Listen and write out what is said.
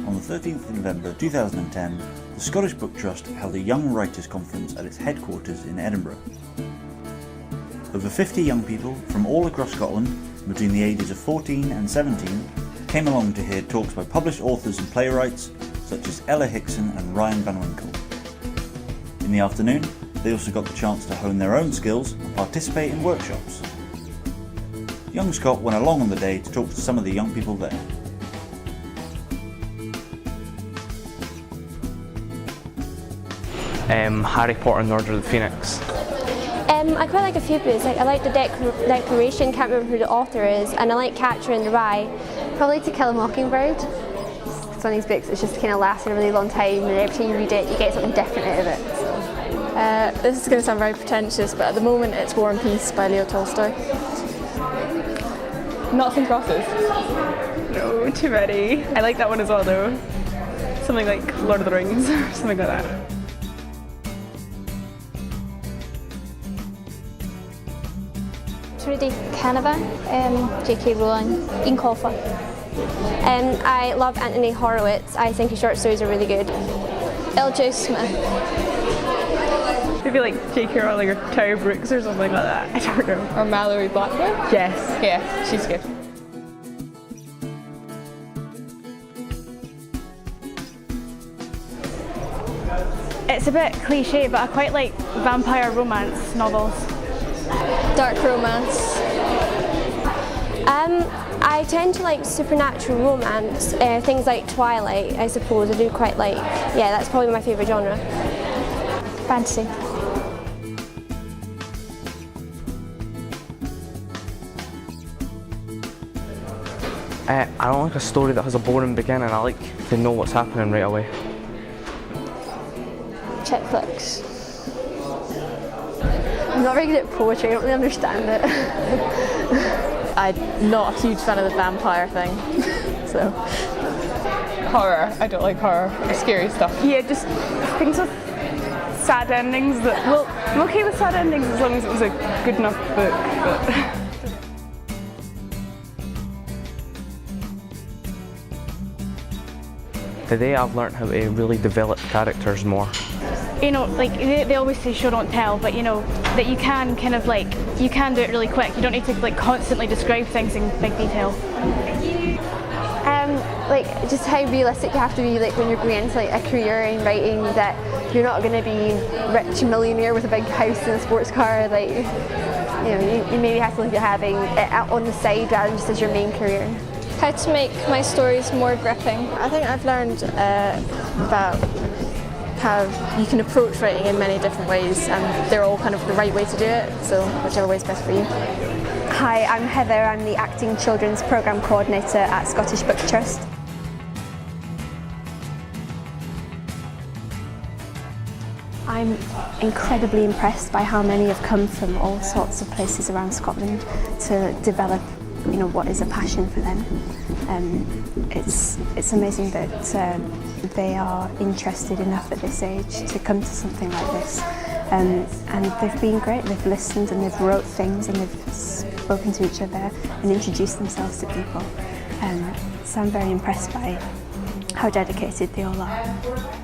on the 13th of November 2010, the Scottish Book Trust held a Young Writers Conference at its headquarters in Edinburgh. Over 50 young people from all across Scotland, between the ages of 14 and 17, came along to hear talks by published authors and playwrights such as Ella Hickson and Ryan Van Winkle. In the afternoon, they also got the chance to hone their own skills and participate in workshops. Young Scot went along on the day to talk to some of the young people there. Harry Potter and the Order of the Phoenix. I quite like a few books. I like the Declaration, can't remember who the author is, and I like Catcher in the Rye. Probably To Kill a Mockingbird. It's one of these books that just kind of lasts a really long time, and every time you read it you get something different out of it. So. This is going to sound very pretentious, but at the moment it's War and Peace by Leo Tolstoy. Noughts and Crosses. No, too many. I like that one as well though. Something like Lord of the Rings or something like that. Trudy Canova, J.K. Rowling, Ian Colfer. I love Anthony Horowitz. I think his short stories are really good. L.J. Smith. Maybe like J.K. Rowling or Terry Brooks or something like that. I don't know. Or Mallory Blackwood? Yes. Yeah, she's good. It's a bit cliche, but I quite like vampire romance novels. Dark romance. I tend to like supernatural romance, things like Twilight, I suppose. I do quite like, yeah, that's probably my favourite genre. Fantasy. I don't like a story that has a boring beginning. I like to know what's happening right away. Chick flicks. I'm not very good at poetry, I don't really understand it. I'm not a huge fan of the vampire thing, so. Horror, I don't like horror, or scary stuff. Yeah, just things with sad endings that, well, I'm okay with sad endings as long as it was a good enough book, but. Today I've learned how to really develop characters more. You know, like they always say show don't tell, but you know, that you can kind of like, you can do it really quick. You don't need to like constantly describe things in big detail. Like just how realistic you have to be like when you're going into like a career in writing, that you're not going to be rich millionaire with a big house and a sports car. Like, you know, you maybe have to look at having it on the side rather than just as your main career. How to make my stories more gripping. I think I've learned about how you can approach writing in many different ways, and they're all kind of the right way to do it, so whichever way is best for you. Hi, I'm Heather. I'm the Acting Children's Programme Coordinator at Scottish Book Trust. I'm incredibly impressed by how many have come from all sorts of places around Scotland to develop, you know, what is a passion for them. It's amazing that they are interested enough at this age to come to something like this. And they've been great. They've listened and they've wrote things and they've spoken to each other and introduced themselves to people. So I'm very impressed by how dedicated they all are.